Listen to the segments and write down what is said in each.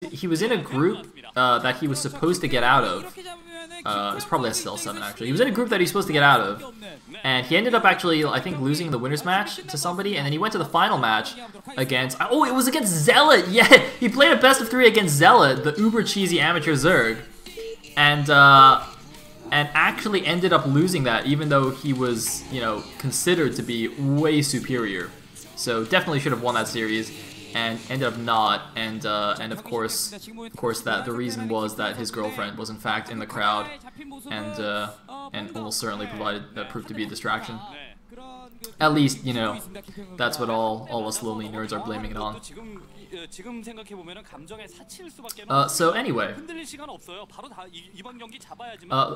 he was in a group that he was supposed to get out of. It's probably SSL9 actually. He was in a group that he's supposed to get out of, and he ended up actually, I think, losing the winners match to somebody, and then he went to the final match against, oh, it was against Zealot. Yeah, he played a best of 3 against Zealot, the uber cheesy amateur Zerg, and actually ended up losing that, even though he was, you know, considered to be way superior. So definitely should have won that series, and ended up not, and of course that the reason was that his girlfriend was in fact in the crowd, and almost certainly proved to be a distraction. At least, you know, that's what all us lonely nerds are blaming it on. So anyway,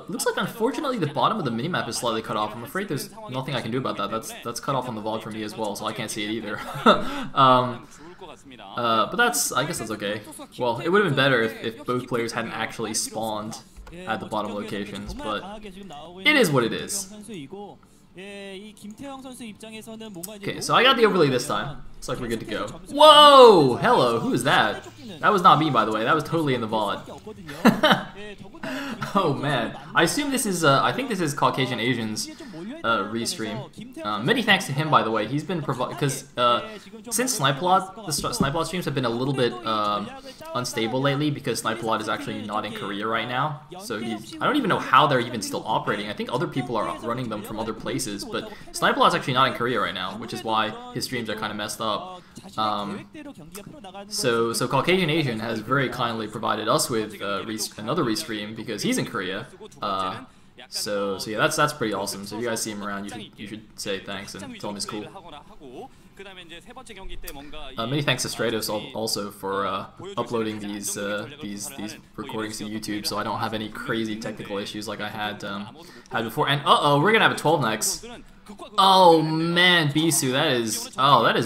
looks like unfortunately the bottom of the minimap is slightly cut off. I'm afraid there's nothing I can do about that. That's cut off on the VOD for me as well, so I can't see it either. But I guess that's okay. Well, it would have been better if both players hadn't actually spawned at the bottom locations, but it is what it is. Okay, so I got the overlay this time. Looks like we're good to go. Whoa! Hello, who is that? That was not me, by the way. That was totally in the VOD. Oh man, I assume this is, I think this is Caucasian Asian's restream. Many thanks to him, by the way. He's been because since Snipelot, the Snipelot streams have been a little bit unstable lately because Snipelot is actually not in Korea right now. So I don't even know how they're even still operating. I think other people are running them from other places, but Snipelot's actually not in Korea right now, which is why his streams are kind of messed up. So Caucasian Asian has very kindly provided us with another restream because he's in Korea. So yeah, that's pretty awesome. So if you guys see him around, you should say thanks and tell him he's cool. Many thanks to Stratos also for uploading these recordings to YouTube, so I don't have any crazy technical issues like I had before. And we're gonna have a 12 next. Oh man, Bisu, that is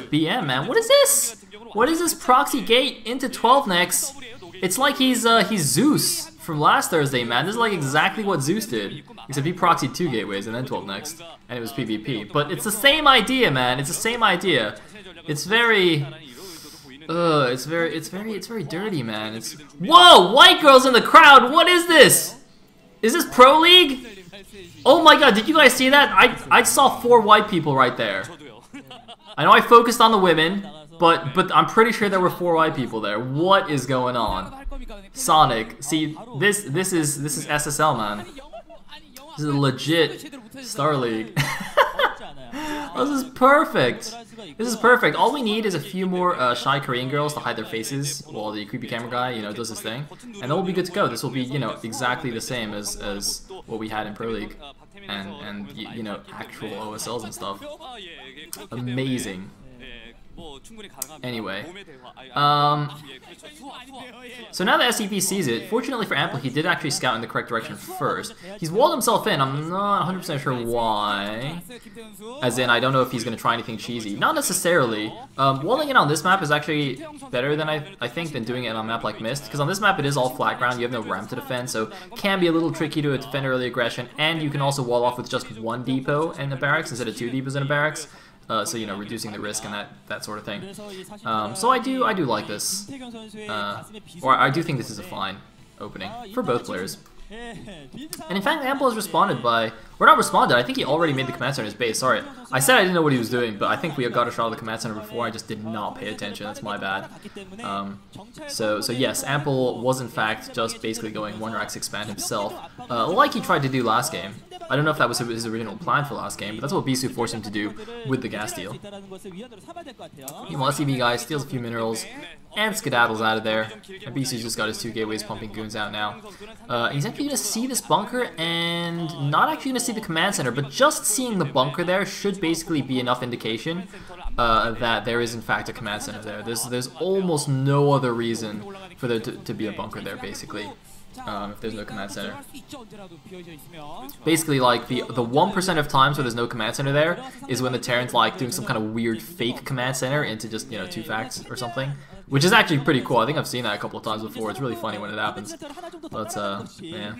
BM, man. What is this? What is this proxy gate into 12 next? It's like he's Zeus from last Thursday, man. This is like exactly what Zeus did, except he proxied 2 gateways and then 12 next, and it was PvP. But it's the same idea, man. It's the same idea. It's very, it's very dirty, man. It's whoa, white girls in the crowd. What is this? Is this Pro League? Oh my god, did you guys see that? I saw 4 white people right there. I know I focused on the women, but I'm pretty sure there were 4 white people there. What is going on? Sonic, see, this is SSL, man. This is a legit Star League. This is perfect. This is perfect. All we need is a few more shy Korean girls to hide their faces while the creepy camera guy, you know, does his thing, and then we'll be good to go. This will be, you know, exactly the same as what we had in Pro League, and you know, actual OSLs and stuff. Amazing. Anyway, so now the SCP sees it. Fortunately for Ample, he did actually scout in the correct direction first. He's walled himself in. I'm not 100% sure why. As in, I don't know if he's going to try anything cheesy. Not necessarily. Walling in on this map is actually better than I think than doing it on a map like Myst, because on this map it is all flat ground. You have no ramp to defend, so it can be a little tricky to defend early aggression, and you can also wall off with just 1 depot in a barracks instead of 2 depots in a barracks. So, you know, reducing the risk and that sort of thing. So I do like this, or I do think this is a fine opening for both players. And in fact, Ample has responded by, or not responded, I think he already made the command center in his base. Sorry, I said I didn't know what he was doing, but I think we got a shot of the command center before. I just did not pay attention. That's my bad. So yes, Ample was in fact just basically going 1 rack expand himself, like he tried to do last game. I don't know if that was his original plan for last game, but that's what Bisu forced him to do with the gas deal. Meanwhile, SCB guy steals a few minerals and skedaddles out of there. And Bisu's just got his 2 gateways pumping goons out now. He's actually going to see this bunker and not actually going to see the command center, but just seeing the bunker there should basically be enough indication that there is in fact a command center there. There's almost no other reason for there to be a bunker there, basically. If there's no command center. Basically, like, the 1% of times where there's no command center there is when the Terran's like doing some kind of weird fake command center into just, you know, 2 facts or something. which is actually pretty cool. I think I've seen that a couple of times before. It's really funny when it happens. But, yeah.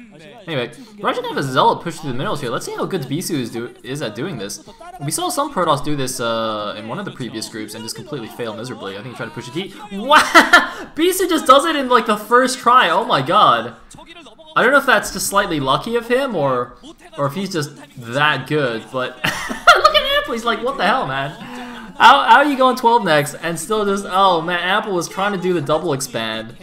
Anyway, we're actually going to have a Zealot push through the minerals here. Let's see how good Bisu is at doing this. We saw some Protoss do this in one of the previous groups and just completely fail miserably. I think he tried to push a T. Wow! Bisu just does it in, like, the first try. Oh my god. I don't know if that's just slightly lucky of him or if he's just that good, but look at Ample. He's like, what the hell, man? How are you going 12 next and still just, oh man, Ample was trying to do the double expand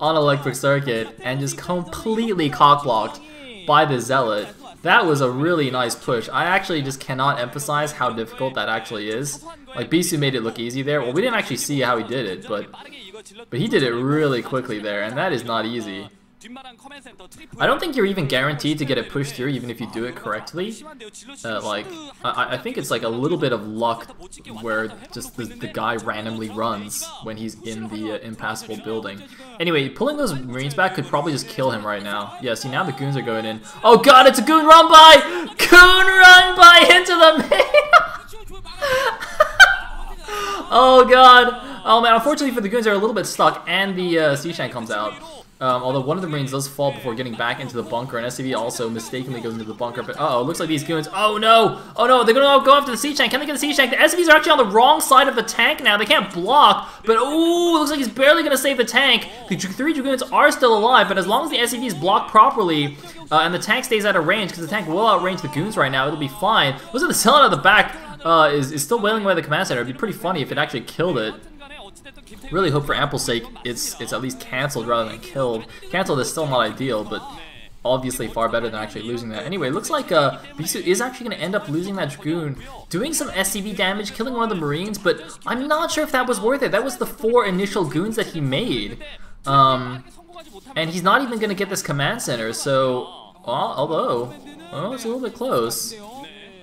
on Electric Circuit and just completely cockblocked by the Zealot. That was a really nice push. I actually just cannot emphasize how difficult that actually is. Like, Bisu made it look easy there. Well, we didn't actually see how he did it, but he did it really quickly there, and that is not easy. I don't think you're even guaranteed to get it pushed through even if you do it correctly. I think it's like a little bit of luck where just the guy randomly runs when he's in the impassable building. Anyway, pulling those Marines back could probably just kill him right now. Yeah, see, now the goons are going in. Oh god, it's a goon run by! Goon run by into the main! Oh god. Oh man, unfortunately for the goons, they're a little bit stuck and the Sea Shank comes out. Although one of the Marines does fall before getting back into the bunker, and SCV also mistakenly goes into the bunker, but uh-oh, looks like these goons, oh no, they're gonna go after the Sea Shank. Can they get the Sea Shank? The SCVs are actually on the wrong side of the tank now, they can't block, but ooh, looks like he's barely gonna save the tank. The 3 Dragoons are still alive, but as long as the SCVs block properly, and the tank stays out of range, because the tank will outrange the goons right now, it'll be fine. Looks like the Zealot at the back is still wailing away the command center. It'd be pretty funny if it actually killed it. Really hope for Ample's sake it's at least cancelled rather than killed. Cancelled is still not ideal, but obviously far better than actually losing that. Anyway, looks like Bisu is actually going to end up losing that Dragoon, doing some SCV damage, killing one of the Marines, but I'm not sure if that was worth it. That was the 4 initial goons that he made. And he's not even going to get this command center, so... although... oh, it's a little bit close.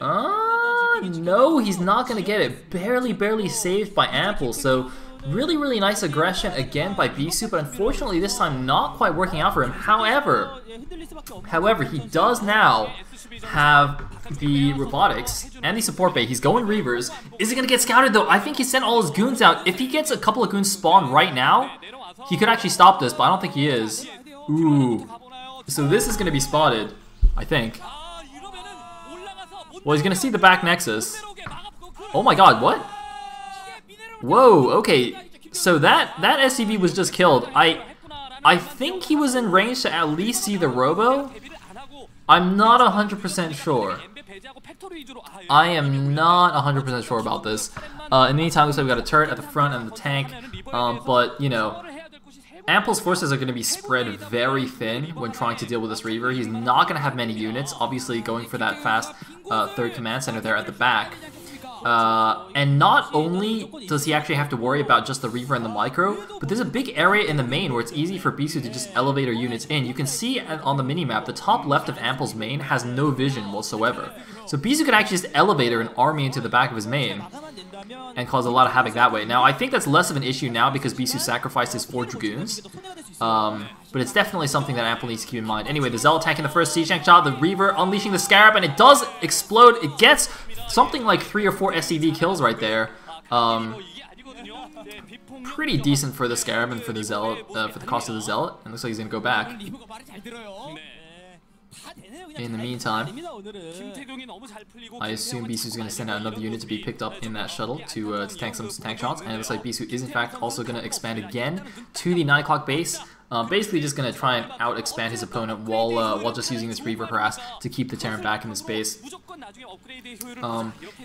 No, he's not going to get it. Barely saved by Ample, so... really nice aggression again by Bisu, but unfortunately this time not quite working out for him. However, he does now have the robotics and the support bay. He's going Reavers. Is he going to get scouted though? I think he sent all his goons out. If he gets a couple of goons spawned right now, he could actually stop this, but I don't think he is. Ooh. So this is going to be spotted, I think. Well, he's going to see the back nexus. Oh my god, what? Whoa, okay, so that SCV was just killed. I think he was in range to at least see the Robo. I'm not 100% sure. I am not 100% sure about this. In the meantime, looks like we got a turret at the front and the tank, but, you know, Ample's forces are going to be spread very thin when trying to deal with this Reaver. He's not going to have many units, obviously going for that fast 3rd command center there at the back. And not only does he actually have to worry about just the Reaver and the Micro, but there's a big area in the main where it's easy for Bisu to just elevator units in. You can see on the minimap, the top left of Ample's main has no vision whatsoever. So Bisu can actually just elevator an army into the back of his main and cause a lot of havoc that way. Now, I think that's less of an issue now because Bisu sacrificed his 4 Dragoons. But it's definitely something that Ample needs to keep in mind. Anyway, the Zealot attacking the first Sea Shank shot, the Reaver unleashing the Scarab, and it does explode. It gets something like 3 or 4 SCV kills right there. Pretty decent for the Scarab and for the Zealot, for the cost of the Zealot. And looks like he's going to go back. In the meantime, I assume Bisu's going to send out another unit to be picked up in that shuttle to tank some tank shots, and it looks like Bisu is in fact also going to expand again to the 9 o'clock base. Basically just going to try and out-expand his opponent while just using this Reaver Harass to keep the Terran back in the space.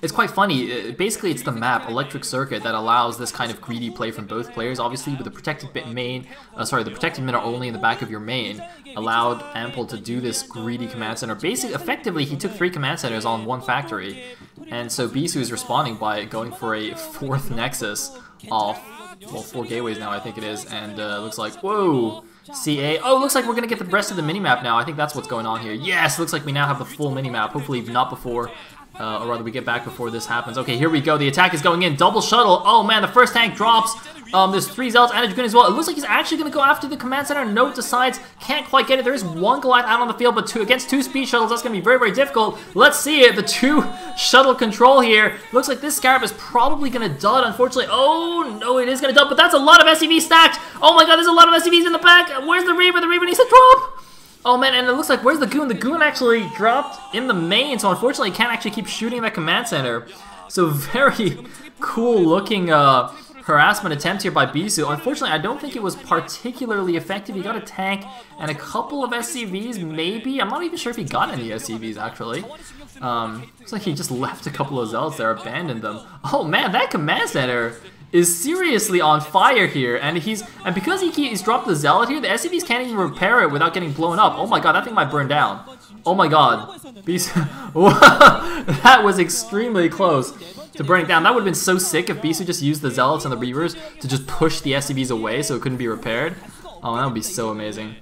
It's quite funny. Basically, it's the map, Electric Circuit, that allows this kind of greedy play from both players. Obviously, with the protected the protected men are only in the back of your main, allowed Ample to do this greedy command center. Basically, effectively, he took 3 command centers on 1 factory, and so Bisu is responding by going for a 4th Nexus off. Well, 4 gateways now, I think it is, and looks like, whoa, CA. Oh, looks like we're going to get the rest of the minimap now. I think that's what's going on here. Yes, looks like we now have the full minimap, hopefully not before Or rather, we get back before this happens. Okay, here we go. The attack is going in. Double shuttle. Oh, man, the first tank drops. There's 3 Zealots and a Dragoon as well. It looks like he's actually going to go after the command center. Note decides, can't quite get it. There is 1 Goliath out on the field, but against 2 speed shuttles, that's going to be very, very difficult. Let's see it. The 2 shuttle control here. Looks like this Scarab is probably going to dud, unfortunately. Oh, no, it is going to dud, but that's a lot of SCVs stacked. Oh, my God, there's a lot of SCVs in the back. Where's the Reaver? The Reaver needs to drop. Oh, man, and it looks like, where's the Goon? The Goon actually dropped in the main, so unfortunately, he can't actually keep shooting that command center. So very cool-looking harassment attempt here by Bisu. Unfortunately, I don't think it was particularly effective. He got a tank and a couple of SCVs, maybe. I'm not even sure if he got any SCVs, actually. Looks like he just left a couple of Zealots there, abandoned them. Oh, man, that command center is seriously on fire here, and because he's dropped the Zealot here, the SCVs can't even repair it without getting blown up. Oh my God, that thing might burn down. Oh my God, Bisu, that was extremely close to burning down. That would have been so sick if Bisu just used the Zealots and the Reavers to just push the SCVs away so it couldn't be repaired. Oh, that would be so amazing.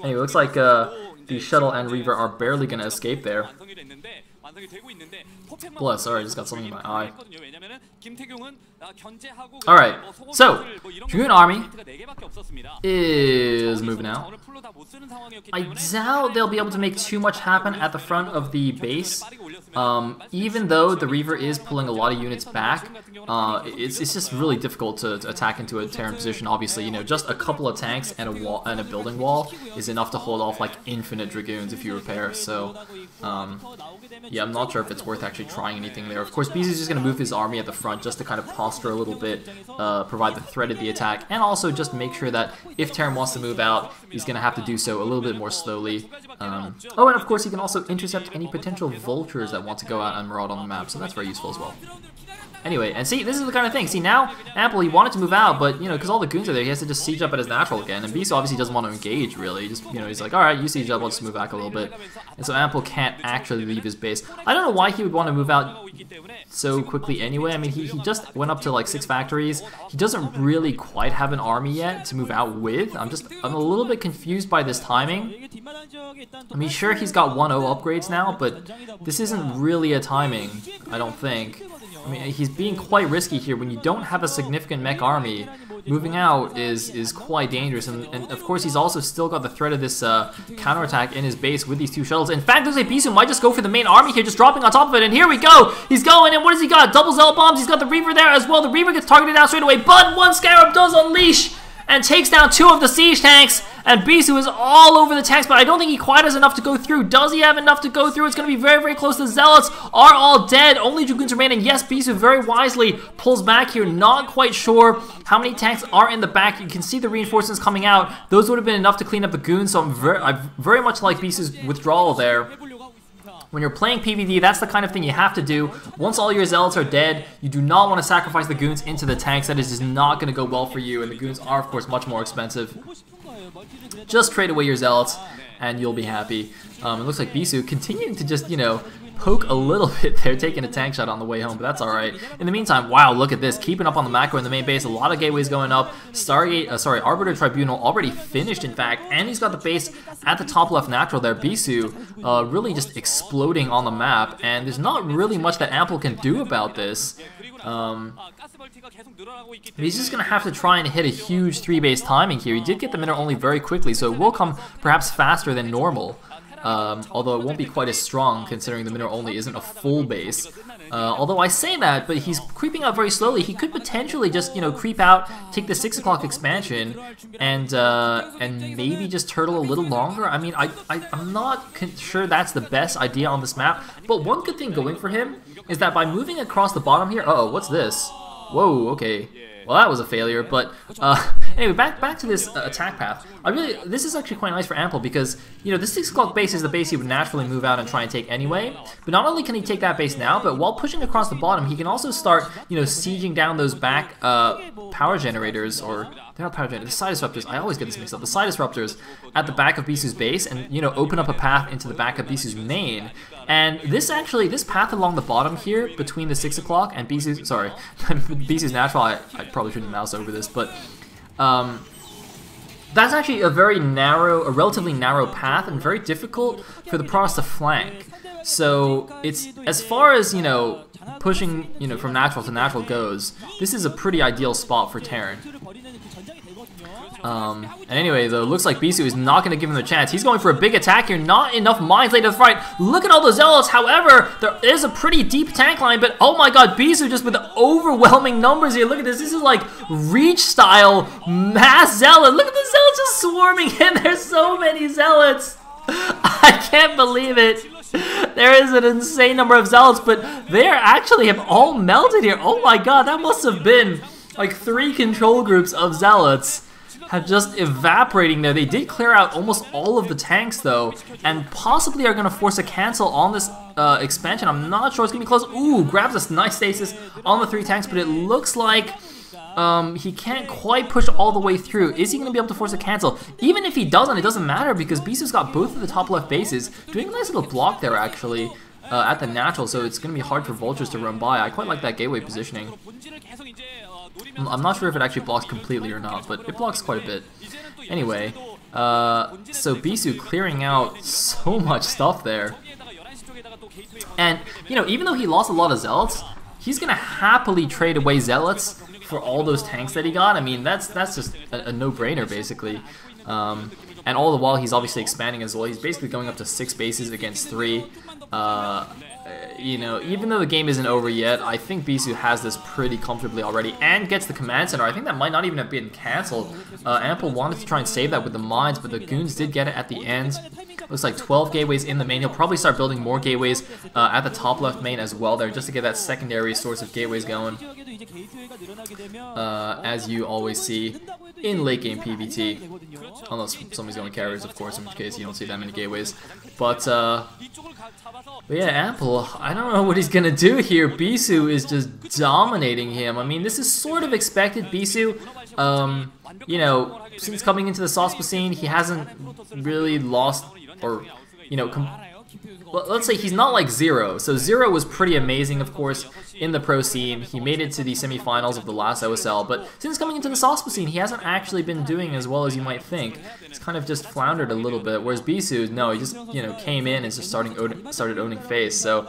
Anyway, looks like the Shuttle and Reaver are barely gonna escape there. Bless, sorry, I just got something in my eye. Alright, so, Dragoon Army is moving out. I doubt they'll be able to make too much happen at the front of the base. Even though the Reaver is pulling a lot of units back, it's just really difficult to attack into a Terran position. Obviously, you know, just a couple of tanks and a wall and a building wall is enough to hold off like infinite Dragoons if you repair. So, yeah, I'm not sure if it's worth actually trying anything there. Of course, Bisu's just going to move his army at the front just to kind of posture a little bit, provide the threat of the attack, and also just make sure that if Terran wants to move out, he's going to have to do so a little bit more slowly. Oh, and of course, he can also intercept any potential vultures that want to go out and maraud on the map, so that's very useful as well. Anyway, and see, this is the kind of thing. See, now, Ample, he wanted to move out, but, you know, because all the goons are there, he has to just siege up at his natural again. And Bisu obviously doesn't want to engage, really. Just, you know, he's like, alright, you siege up, I'll just move back a little bit. And so Ample can't actually leave his base. I don't know why he would want to move out so quickly anyway. I mean, he just went up to, like, 6 factories. He doesn't really quite have an army yet to move out with. I'm a little bit confused by this timing. I mean, sure, he's got 1-0 upgrades now, but this isn't really a timing, I don't think. I mean, he's being quite risky here. When you don't have a significant mech army, moving out is quite dangerous. And of course, he's also still got the threat of this counterattack in his base with these 2 shuttles. In fact, looks like Bisu might just go for the main army here, just dropping on top of it. And here we go. He's going, and what has he got? Double Zealot bombs. He's got the Reaver there as well. The Reaver gets targeted out straight away, but 1 Scarab does unleash and takes down 2 of the siege tanks. And Bisu is all over the tanks, but I don't think he quite has enough to go through. Does he have enough to go through? It's going to be very, very close. The Zealots are all dead. Only Dragoons remain, and yes, Bisu very wisely pulls back here. Not quite sure how many tanks are in the back. You can see the reinforcements coming out. Those would have been enough to clean up the goons, so I very much like Bisu's withdrawal there. When you're playing PvD, that's the kind of thing you have to do. Once all your Zealots are dead, you do not want to sacrifice the goons into the tanks. That is just not going to go well for you, and the goons are, of course, much more expensive. Just trade away your Zealots, and you'll be happy. It looks like Bisu continuing to just, you know, poke a little bit there, taking a tank shot on the way home, but that's alright. In the meantime, wow, look at this. Keeping up on the macro in the main base, a lot of gateways going up. Arbiter Tribunal already finished, in fact, and he's got the base at the top left natural there. Bisu really just exploding on the map, and there's not really much that Ample can do about this. He's just going to have to try and hit a huge 3-base timing here. He did get the mineral only very quickly, so it will come perhaps faster than normal. Although it won't be quite as strong considering the mineral only isn't a full base. Although I say that, but he's creeping out very slowly. He could potentially just, you know, creep out, take the 6 o'clock expansion, and maybe just turtle a little longer. I mean, I'm not sure that's the best idea on this map, but one good thing going for him is that by moving across the bottom here, uh-oh, what's this? Whoa, okay. Well, that was a failure, but anyway, back to this attack path. This is actually quite nice for Ample because, you know, the 6 o'clock base is the base he would naturally move out and try and take anyway. But not only can he take that base now, but while pushing across the bottom, he can also start, you know, sieging down those back power generators, or they're not power generators, the side disruptors. I always get this mixed up. The side disruptors at the back of Bisu's base, and, you know, open up a path into the back of Bisu's main. And this path along the bottom here between the 6 o'clock and Bisu's, Bisu's natural, I probably shouldn't mouse over this, but That's actually a relatively narrow path, and very difficult for the Protoss to flank. So it's, as far as, you know, pushing, you know, from natural to natural goes, this is a pretty ideal spot for Terran. And anyway, though, looks like Bisu is not going to give him the chance. He's going for a big attack here. Not enough mines laid to the right. Look at all those Zealots. However, there is a pretty deep tank line, but oh my god, Bisu just with the overwhelming numbers here. Look at this. This is like Reach style mass Zealot. Look at the Zealots just swarming in. There's so many Zealots. I can't believe it. There is an insane number of Zealots, but they actually have all melted here. Oh my god, that must have been like 3 control groups of Zealots have just evaporating there. They did clear out almost all of the tanks though, and possibly are going to force a cancel on this expansion. I'm not sure it's going to be close. Ooh, grabs a nice stasis on the 3 tanks, but it looks like he can't quite push all the way through. Is he going to be able to force a cancel? Even if he doesn't, it doesn't matter because Bisu's got both of the top left bases, doing a nice little block there actually at the natural, so it's going to be hard for Vultures to run by. I quite like that gateway positioning. I'm not sure if it actually blocks completely or not, but it blocks quite a bit. Anyway, so Bisu clearing out so much stuff there. And, you know, even though he lost a lot of Zealots, he's going to happily trade away Zealots for all those tanks that he got. I mean, that's just a no-brainer, basically. And all the while, he's obviously expanding as well. He's basically going up to 6 bases against 3. You know, even though the game isn't over yet, I think Bisu has this pretty comfortably already and gets the command center. I think that might not even have been cancelled. Ample wanted to try and save that with the mines, but the goons did get it at the end. Looks like 12 gateways in the main. He'll probably start building more gateways at the top left main as well there, just to get that secondary source of gateways going. As you always see in late game PvT, unless somebody's going carriers, of course, in which case you don't see that many gateways. But yeah, Ample, I don't know what he's gonna do here. Bisu is just dominating him. I mean, this is sort of expected. Bisu, you know, since coming into the Sospa scene, he hasn't really lost, or, you know, let's say he's not like Zero. So Zero was pretty amazing, of course, in the pro scene. He made it to the semifinals of the last OSL, but since coming into the Sospa scene, he hasn't actually been doing as well as you might think. He's kind of just floundered a little bit, whereas Bisu, no, he just, you know, came in and just started owning face. So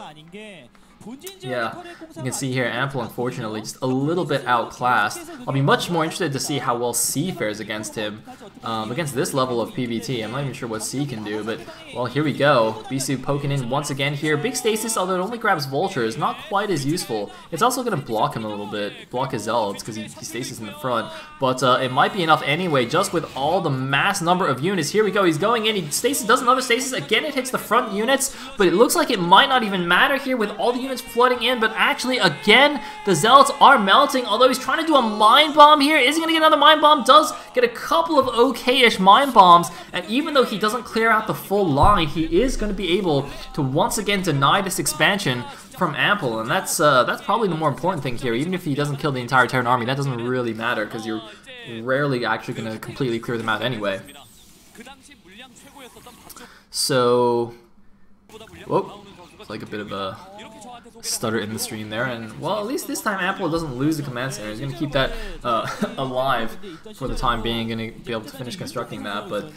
yeah, you can see here Ample, unfortunately, just a little bit outclassed. I'll be much more interested to see how well C fares against him, against this level of PvT. I'm not even sure what C can do, but, well, here we go. Bisu poking in once again here. Big stasis, although it only grabs Vultures, not quite as useful. It's also going to block him a little bit, block his Zealots, because he stasis in the front. But it might be enough anyway, just with all the mass number of units. Here we go, he's going in, he stasis, does another stasis. Again, it hits the front units, but it looks like it might not even matter here with all the units flooding in, but actually, again, the Zealots are melting, although he's trying to do a mine bomb here. Is he going to get another mine bomb? Does get a couple of okay-ish mine bombs, and even though he doesn't clear out the full line, he is going to be able to once again deny this expansion from Ample, and that's probably the more important thing here. Even if he doesn't kill the entire Terran army, that doesn't really matter, because you're rarely actually going to completely clear them out anyway. So, whoa, it's like a bit of a stutter in the stream there, and well, at least this time Ample doesn't lose the command center. He's going to keep that alive for the time being, going to be able to finish constructing that. But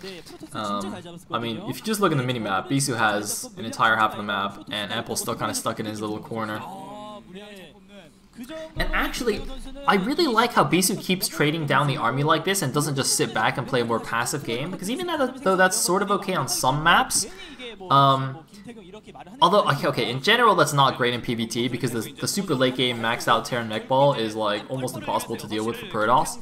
I mean, if you just look at the mini-map, Bisu has an entire half of the map, and Ample's still kind of stuck in his little corner. And actually, I really like how Bisu keeps trading down the army like this and doesn't just sit back and play a more passive game, because even though that's sort of okay on some maps, although, okay, in general that's not great in PvT because the super late game maxed out Terran mech ball is like almost impossible to deal with for Protoss.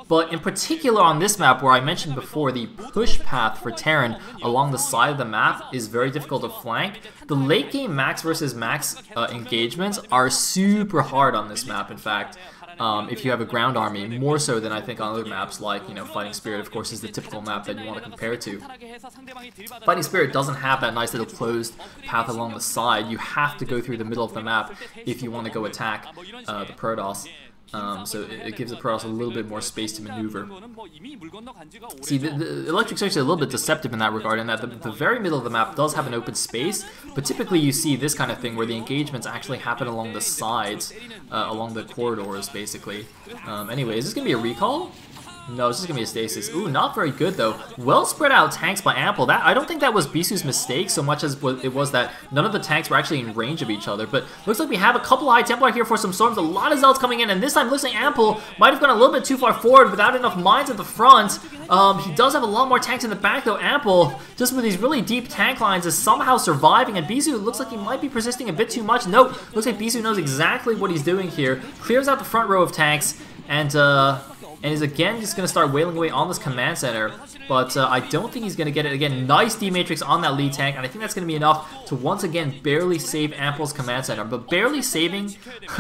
But in particular on this map, where I mentioned before, the push path for Terran along the side of the map is very difficult to flank. The late game max versus max engagements are super hard on this map, in fact. If you have a ground army, more so than I think on other maps like, you know, Fighting Spirit, of course, is the typical map that you want to compare to. Fighting Spirit doesn't have that nice little closed path along the side. You have to go through the middle of the map if you want to go attack the Protoss. So it gives the Protoss a little bit more space to maneuver. See, the Electric Surge is a little bit deceptive in that regard, in that the very middle of the map does have an open space, but typically you see this kind of thing where the engagements actually happen along the sides, along the corridors, basically. Anyway, is this going to be a recall? No, it's just gonna be a stasis. Ooh, not very good though. Well spread out tanks by Ample. That I don't think that was Bisu's mistake so much as it was that none of the tanks were actually in range of each other. But looks like we have a couple of High Templar here for some storms. A lot of Zealots coming in, and this time looks like Ample might have gone a little bit too far forward without enough mines at the front. He does have a lot more tanks in the back though. Ample, just with these really deep tank lines, is somehow surviving, and Bisu looks like he might be persisting a bit too much. Nope, looks like Bisu knows exactly what he's doing here. Clears out the front row of tanks, and is again just going to start wailing away on this command center. But I don't think he's going to get it. Again, nice D-Matrix on that lead tank, and I think that's going to be enough to once again barely save Ample's command center. But barely saving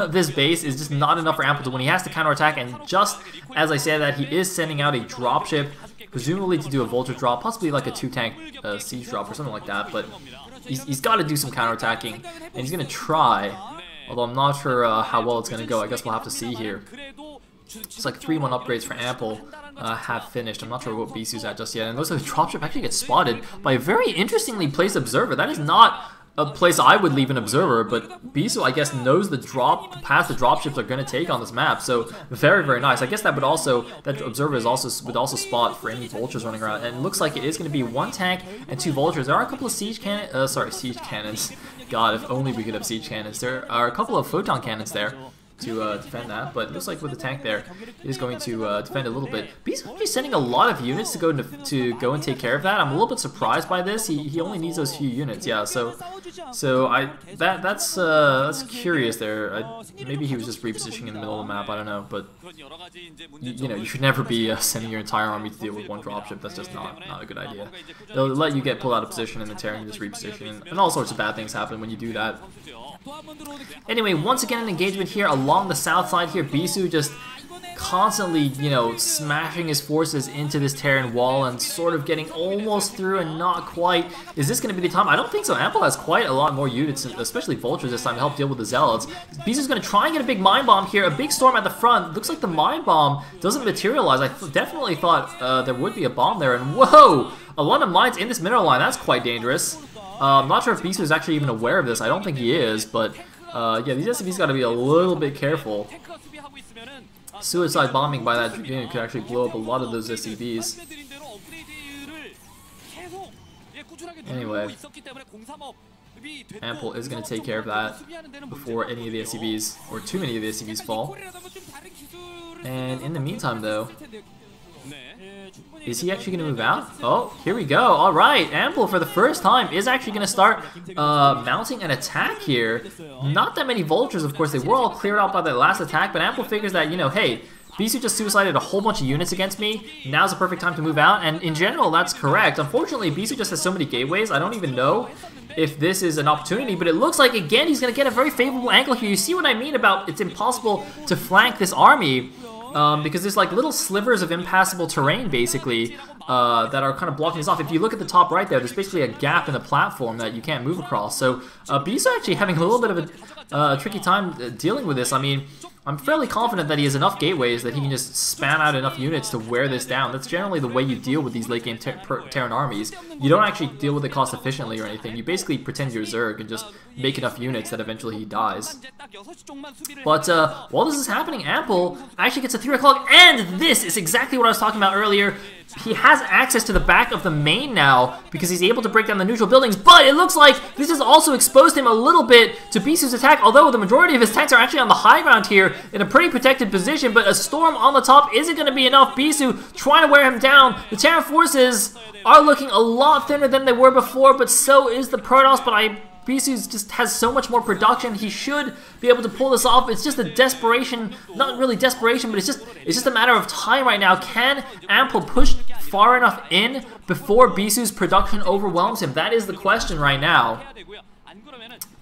this base is just not enough for Ample to when he has to counterattack, and just as I say that, he is sending out a dropship, presumably to do a Vulture drop, possibly like a 2-tank siege drop or something like that. But he's got to do some counterattacking, and he's going to try, although I'm not sure how well it's going to go. I guess we'll have to see here. It's like 3-1 upgrades for Ample have finished. I'm not sure what Bisu's at just yet. And looks like the dropship actually gets spotted by a very interestingly placed observer. That is not a place I would leave an observer, but Bisu, I guess, knows the path the dropships are going to take on this map. So very, very nice. I guess that observer would also spot for any vultures running around. And it looks like it is going to be 1 tank and 2 vultures. There are a couple of siege cannons. God, if only we could have siege cannons. There are a couple of photon cannons there to defend that, but it looks like with the tank there, it is going to defend a little bit. He's actually sending a lot of units to go and take care of that. I'm a little bit surprised by this. He only needs those few units, yeah. So that's curious there. Maybe he was just repositioning in the middle of the map. I don't know, but you know, you should never be sending your entire army to deal with 1 dropship. That's just not a good idea. They'll let you get pulled out of position and the Terran just reposition, and all sorts of bad things happen when you do that. Anyway, once again an engagement here along the south side here. Bisu just constantly, you know, smashing his forces into this Terran wall and sort of getting almost through and not quite. Is this going to be the time? I don't think so. Ample has quite a lot more units, especially vultures this time, to help deal with the Zealots. Bisu's going to try and get a big mine bomb here. A big storm at the front. Looks like the mine bomb doesn't materialize. I definitely thought there would be a bomb there. And whoa! A lot of mines in this mineral line. That's quite dangerous. I'm not sure if Bisu is actually even aware of this. I don't think he is, but yeah, these SCVs got to be a little bit careful. Suicide bombing by that Dragoon could actually blow up a lot of those SCVs. Anyway, Ample is going to take care of that before any of the SCVs, or too many of the SCVs fall. And in the meantime, though, is he actually going to move out? Oh, here we go. All right, Ample for the first time is actually going to start mounting an attack here. Not that many vultures, of course. They were all cleared out by the last attack, but Ample figures that, you know, hey, Bisu just suicided a whole bunch of units against me. Now's the perfect time to move out, and in general, that's correct. Unfortunately, Bisu just has so many gateways. I don't even know if this is an opportunity, but it looks like, again, he's going to get a very favorable angle here. You see what I mean about it's impossible to flank this army. Because there's like little slivers of impassable terrain, basically, that are kind of blocking this off. If you look at the top right there, there's basically a gap in the platform that you can't move across. So Bisu actually having a little bit of a tricky time dealing with this. I mean, I'm fairly confident that he has enough gateways that he can just span out enough units to wear this down. That's generally the way you deal with these late game Terran armies. You don't actually deal with it cost efficiently or anything. You basically pretend you're Zerg and just make enough units that eventually he dies. But while this is happening, Ample actually gets a 3 o'clock, and this is exactly what I was talking about earlier. He has access to the back of the main now because he's able to break down the neutral buildings, but it looks like this has also exposed him a little bit to Bisu's attack, although the majority of his tanks are actually on the high ground here in a pretty protected position, but a storm on the top isn't going to be enough. Bisu trying to wear him down. The Terran forces are looking a lot thinner than they were before, but so is the Protoss, but Bisu just has so much more production. He should be able to pull this off. It's just a desperation, not really desperation, but it's just a matter of time right now. Can Ample push far enough in before Bisu's production overwhelms him? That is the question right now.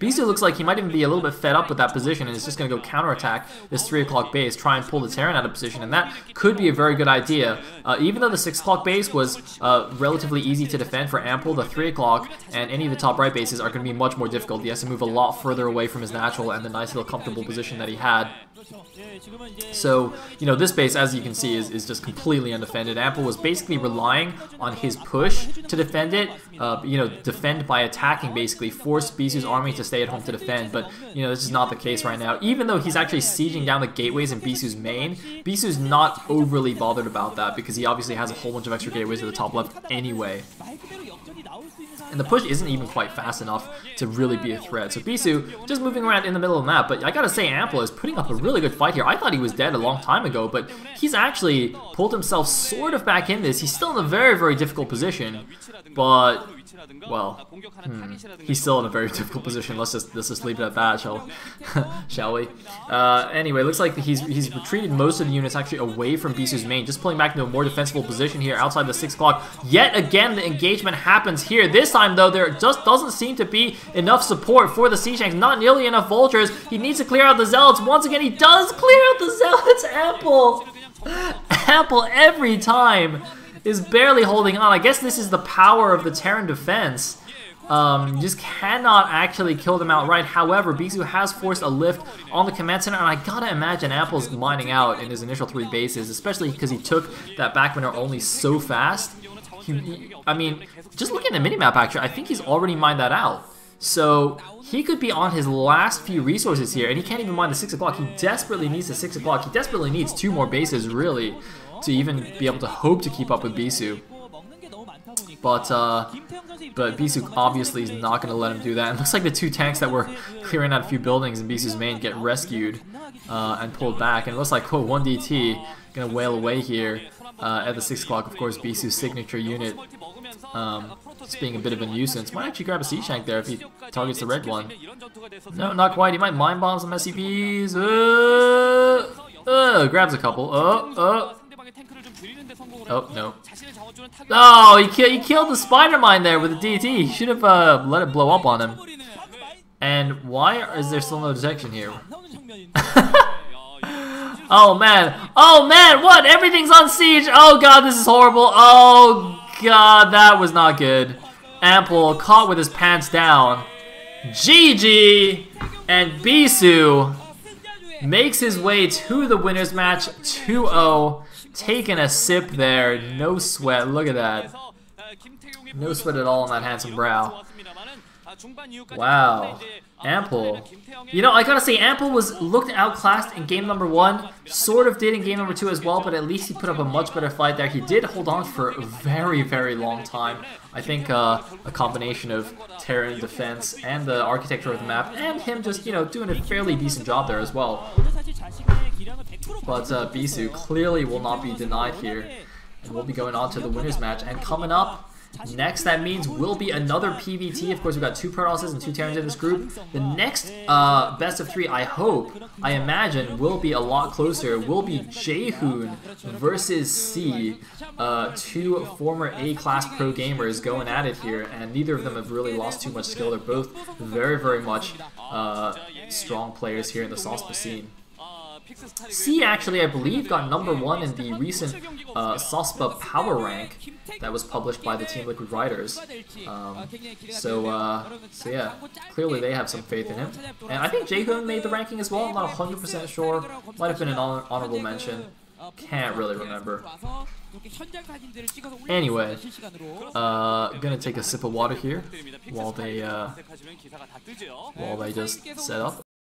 Bisu looks like he might even be a little bit fed up with that position and is just going to go counterattack this 3 o'clock base, try and pull the Terran out of position, and that could be a very good idea. Even though the 6 o'clock base was relatively easy to defend for Ample, the 3 o'clock and any of the top right bases are going to be much more difficult. He has to move a lot further away from his natural and the nice little comfortable position that he had. So, you know, this base, as you can see, is just completely undefended. Ample was basically relying on his push to defend it, you know, defend by attacking, basically, force Bisu's army to stay stay at home to defend, but you know, this is not the case right now. Even though he's actually sieging down the gateways in Bisu's main, Bisu's not overly bothered about that because he obviously has a whole bunch of extra gateways at the top left anyway. And the push isn't even quite fast enough to really be a threat. So Bisu just moving around in the middle of the map. But I gotta say, Ample is putting up a really good fight here. I thought he was dead a long time ago, but he's actually pulled himself sort of back in this. He's still in a very, very difficult position. But, well, he's still in a very difficult position. Let's just leave it at that, shall we? Anyway, looks like he's retreated most of the units actually away from Bisu's main, just pulling back into a more defensible position here outside the 6 o'clock. Yet again, the engagement happens here. This time, though, there just doesn't seem to be enough support for the Siege Tanks. Not nearly enough vultures. He needs to clear out the Zealots. Once again, he does clear out the Zealots. Ample every time is barely holding on. I guess this is the power of the Terran defense. You just cannot actually kill them outright. However, Bisu has forced a lift on the command center, and I gotta imagine Apple's mining out in his initial 3 bases, especially because he took that back winner only so fast. I mean, just looking at the minimap actually, I think he's already mined that out. So he could be on his last few resources here, and he can't even mine the 6 o'clock. He desperately needs the 6 o'clock. He desperately needs 2 more bases, really, to even be able to hope to keep up with Bisu. But Bisu obviously is not going to let him do that. It looks like the 2 tanks that were clearing out a few buildings in Bisu's main get rescued and pulled back. And it looks like, quote, 1 DT going to wail away here at the 6 o'clock. Of course, Bisu's signature unit just being a bit of a nuisance. Might actually grab a siege tank there if he targets the red one. No, not quite. He might mind bomb some SCPs. Grabs a couple. Oh, no. Oh, he killed the spider mine there with a DT. He should have let it blow up on him. And why is there still no detection here? Oh man, what? Everything's on siege. Oh god, this is horrible. Oh god, that was not good. Ample caught with his pants down. GG! And Bisu makes his way to the winner's match 2-0. Taking a sip there. No sweat. Look at that. No sweat at all on that handsome brow. Wow. Ample. You know, I gotta say, Ample was looked outclassed in game number 1. Sort of did in game number 2 as well, but at least he put up a much better fight there. He did hold on for a very, very long time. I think a combination of Terran defense and the architecture of the map, and him just, you know, doing a fairly decent job there as well. But Bisu clearly will not be denied here, and we'll be going on to the winner's match. And coming up next, that means will be another PvT. Of course, we've got 2 Protosses and 2 Terrans in this group. The next best of 3, I imagine, will be a lot closer. Will be Jaehoon versus C. 2 former A-class pro gamers going at it here, and neither of them have really lost too much skill. They're both very, very much strong players here in the SOSPA scene. C actually, I believe, got #1 in the recent SOSPA power rank that was published by the Team Liquid writers. So yeah, clearly they have some faith in him. And I think Jaehoon made the ranking as well. I'm not 100% sure. Might have been an honorable mention. Can't really remember. Anyway, gonna take a sip of water here while they just set up.